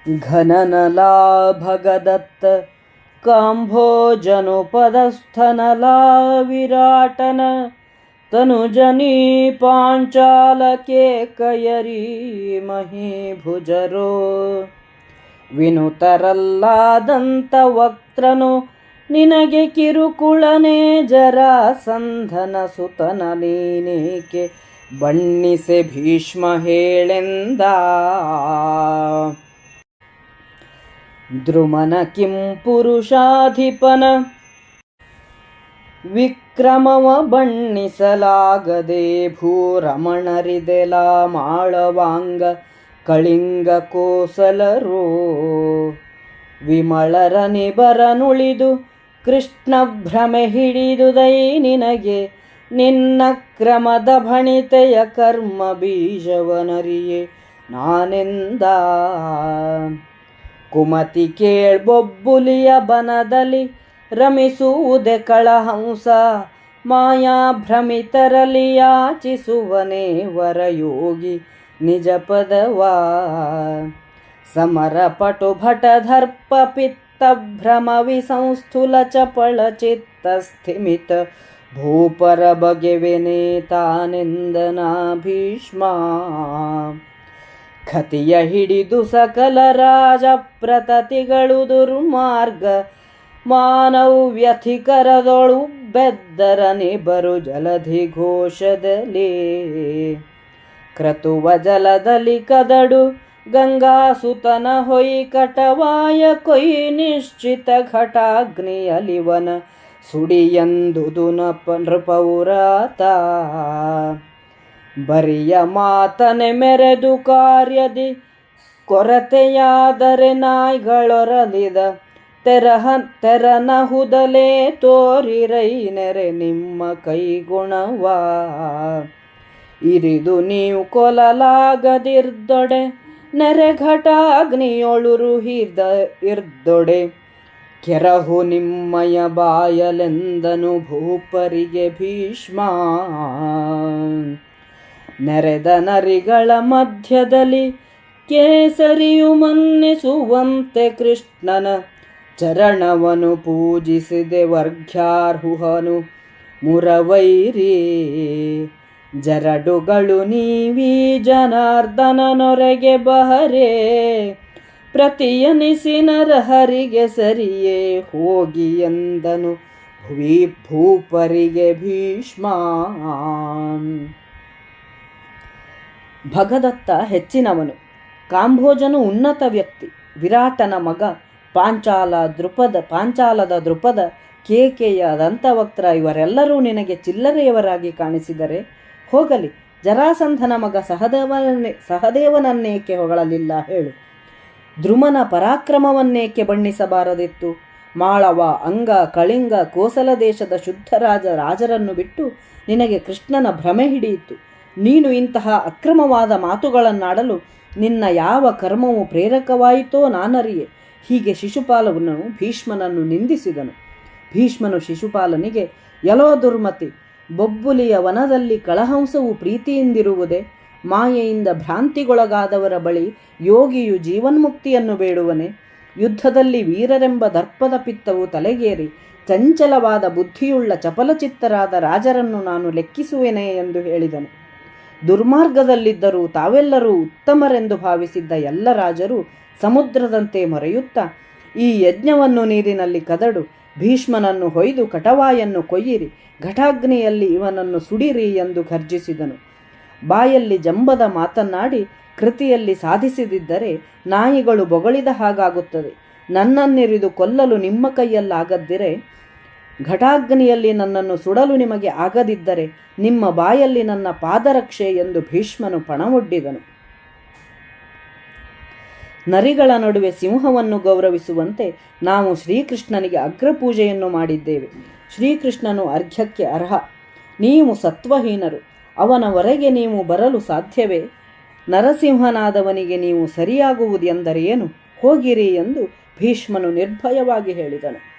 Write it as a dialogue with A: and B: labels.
A: ಘನನಲಾ ಭಗದತ್ತ ಕಾಂಭೋಜನುಪದಸ್ಥನಲಾ ವಿರಾಟನ ತನುಜನಿ ಪಾಂಚಾಲಕೆ ಕಯರಿ ಮಹೀಭುಜರೋ ವಿನುತರಲ್ಲಾದಂತ ವಕ್ತ್ರನು ನಿನಗೆ ಕಿರುಕುಳನೆ ಜರಾಸಂಧನ ಸುತನ ನೀನೇಕೆ ಬಣ್ಣಿಸೆ ಭೀಷ್ಮ ಹೇಳೆಂದ. ದ್ರುಮನ ಕಿಂಪುರುಷಾಧಿಪನ ವಿಕ್ರಮವ ಬಣ್ಣಿಸಲಾಗದೆ ಭೂರಮಣರಿದೆಲ ಮಾಳವಾಂಗ ಕಳಿಂಗ ಕೋಸಲರೋ ವಿಮಳರ ನಿಬರನುಳಿದು ಕೃಷ್ಣ ಭ್ರಮೆ ಹಿಡಿದುದೈ ನಿನಗೆ ನಿನ್ನ ಕ್ರಮದ ಭಣಿತೆಯ ಕರ್ಮ ಬೀಜವನರಿಯೇ ನಾನೆಂದ. ಕುಮತಿ ಕೇಳ್ಬೊಬ್ಬುಲಿಯ ಬನದಲ್ಲಿ ರಮಿಸುವುದೆ ಕಳಹಂಸ ಮಾಯಾಭ್ರಮಿತರಲಿ ಯಾಚಿಸುವನೇ ವರಯೋಗಿ ನಿಜ ಪದವಾ. ಸಮರ ಪಟು ಭಟ ದರ್ಪ ಪಿತ್ತ ಭ್ರಮ ವಿಸಂಸ್ಥೂಲ ಚಪಳ ಚಿತ್ತ ಸ್ಥಿಮಿತ ಭೂಪರ ಬಗೆವೆನೇ ತಾನೆಂದನಾ ಭೀಷ್ಮ. ಖತಿಯ ಹಿಡಿದು ಸಕಲ ರಾಜ ಪ್ರತತಿಗಳು ದುರ್ಮಾರ್ಗ ಮಾನವ್ಯಥಿಕರದೊಳು ಬೆದ್ದರನೆ ಬರು ಜಲಧಿ ಘೋಷದಲ್ಲಿ ಕ್ರತುವ ಜಲದಲ್ಲಿ ಕದಡು ಗಂಗಾಸುತನ ಹೊಯ್ ಕಟವಾಯ ಕೊಯ್ ನಿಶ್ಚಿತ ಘಟಾಗ್ನಿಯಲಿವನ ಸುಡಿಯಂದುದು ನೃಪೌರಾತ. ಬರಿಯ ಮಾತನೆ ಮೆರೆದು ಕಾರ್ಯದಿ ಕೊರತೆಯಾದರೆ ನಾಯ್ಗಳೊರಲಿದ ತೆರನಹುದಲೇ ತೋರಿರೈ ನೆರೆ ನಿಮ್ಮ ಕೈಗುಣವಾ. ಇರಿದು ನೀವು ಕೊಲಲಾಗದಿರ್ದೊಡೆ ನೆರೆ ಘಟಾಗ್ನಿಯೊಳುರು ಇರ್ದೊಡೆ ಕೆರಹು ನಿಮ್ಮಯ ಬಾಯಲೆಂದನು ಭೂಪರಿಗೆ ಭೀಷ್ಮ. ನೆರೆದ ನರಿಗಳ ಮಧ್ಯದಲ್ಲಿ ಕೇಸರಿಯು ಮನ್ನಿಸುವಂತೆ ಕೃಷ್ಣನ ಚರಣವನು ಪೂಜಿಸಿದೆ ವರ್ಗ್ಯಾರ್ಹುಹನು ಮುರವೈರಿ. ಜರಡುಗಳು ನೀವೀ ಜನಾರ್ದನನೊರೆಗೆ ಬಹರೇ ಪ್ರತಿಯನಿಸಿ ನರಹರಿಗೆ ಸರಿಯೇ ಹೋಗಿ ಎಂದನು ಭೂಪರಿಗೆ ಭೀಷ್ಮ. ಭಗದತ್ತ ಹೆಚ್ಚಿನವನು, ಕಾಂಭೋಜನು ಉನ್ನತ ವ್ಯಕ್ತಿ, ವಿರಾಟನ ಮಗ, ಪಾಂಚಾಲದ ದೃಪದ, ಕೇಕೆಯ ದಂತವಕ್ತ್ರ ಇವರೆಲ್ಲರೂ ನಿನಗೆ ಚಿಲ್ಲರೆಯವರಾಗಿ ಕಾಣಿಸಿದರೆ ಹೋಗಲಿ. ಜರಾಸಂಧನ ಮಗ ಸಹದೇವನನ್ನೇಕೆ ಹೊಗಳಲಿಲ್ಲ ಹೇಳು. ದ್ರುಮನ ಪರಾಕ್ರಮವನ್ನೇಕೆ ಬಣ್ಣಿಸಬಾರದಿತ್ತು. ಮಾಳವ, ಅಂಗ, ಕಳಿಂಗ, ಕೋಸಲ ದೇಶದ ಶುದ್ಧ ರಾಜರನ್ನು ಬಿಟ್ಟು ನಿನಗೆ ಕೃಷ್ಣನ ಭ್ರಮೆ ಹಿಡಿಯಿತು. ನೀನು ಇಂತಹ ಅಕ್ರಮವಾದ ಮಾತುಗಳನ್ನಾಡಲು ನಿನ್ನ ಯಾವ ಕರ್ಮವು ಪ್ರೇರಕವಾಯಿತೋ ನಾನರಿಯೆ. ಹೀಗೆ ಶಿಶುಪಾಲನು ಭೀಷ್ಮನನ್ನು ನಿಂದಿಸಿದನು. ಭೀಷ್ಮನು ಶಿಶುಪಾಲನಿಗೆ, ಎಲೋ ದುರ್ಮತಿ, ಬೊಬ್ಬುಲಿಯ ವನದಲ್ಲಿ ಕಳಹಂಸವು ಪ್ರೀತಿಯಿಂದಿರುವುದೇ? ಮಾಯೆಯಿಂದ ಭ್ರಾಂತಿಗೊಳಗಾದವರ ಬಳಿ ಯೋಗಿಯು ಜೀವನ್ಮುಕ್ತಿಯನ್ನು ಬೇಡುವನೆ? ಯುದ್ಧದಲ್ಲಿ ವೀರರೆಂಬ ದರ್ಪದ ಪಿತ್ತವು ತಲೆಗೇರಿ ಚಂಚಲವಾದ ಬುದ್ಧಿಯುಳ್ಳ ಚಪಲಚಿತ್ತರಾದ ರಾಜರನ್ನು ನಾನು ಲೆಕ್ಕಿಸುವೆನೆ ಎಂದು ಹೇಳಿದನು. ದುರ್ಮಾರ್ಗದಲ್ಲಿದ್ದರೂ ತಾವೆಲ್ಲರೂ ಉತ್ತಮರೆಂದು ಭಾವಿಸಿದ್ದ ಎಲ್ಲ ರಾಜರು ಸಮುದ್ರದಂತೆ ಮೊರೆಯುತ್ತಾ, ಈ ಯಜ್ಞವನ್ನು ನೀರಿನಲ್ಲಿ ಕದಡು, ಭೀಷ್ಮನನ್ನು ಹೊಯ್ದು ಕಟವಾಯನ್ನು ಕೊಯ್ಯಿರಿ, ಘಟಾಗ್ನಿಯಲ್ಲಿ ಇವನನ್ನು ಸುಡಿರಿ ಎಂದು ಘರ್ಜಿಸಿದನು. ಬಾಯಲ್ಲಿ ಜಂಬದ ಮಾತನ್ನಾಡಿ ಕೃತಿಯಲ್ಲಿ ಸಾಧಿಸಿದಿದ್ದರೆ ನಾಯಿಗಳು ಬೊಗಳಿದ ಹಾಗಾಗುತ್ತದೆ. ನನ್ನನ್ನಿರಿದು ಕೊಲ್ಲಲು ನಿಮ್ಮ ಕೈಯಲ್ಲಾಗದ್ದಿರೆ, ಘಟಾಗ್ನಿಯಲ್ಲಿ ನನ್ನನ್ನು ಸುಡಲು ನಿಮಗೆ ಆಗದಿದ್ದರೆ ನಿಮ್ಮ ಬಾಯಲ್ಲಿ ನನ್ನ ಪಾದರಕ್ಷೆ ಎಂದು ಭೀಷ್ಮನು ಪಣವೊಡ್ಡಿದನು. ನರಿಗಳ ನಡುವೆ ಸಿಂಹವನ್ನು ಗೌರವಿಸುವಂತೆ ನಾವು ಶ್ರೀಕೃಷ್ಣನಿಗೆ ಅಗ್ರಪೂಜೆಯನ್ನು ಮಾಡಿದ್ದೇವೆ. ಶ್ರೀಕೃಷ್ಣನು ಅರ್ಘ್ಯಕ್ಕೆ ಅರ್ಹ. ನೀವು ಸತ್ವಹೀನರು. ಅವನವರೆಗೆ ನೀವು ಬರಲು ಸಾಧ್ಯವೇ? ನರಸಿಂಹನಾದವನಿಗೆ ನೀವು ಸರಿಯಾಗುವುದೆಂದರೇನು? ಹೋಗಿರಿ ಎಂದು ಭೀಷ್ಮನು ನಿರ್ಭಯವಾಗಿ ಹೇಳಿದನು.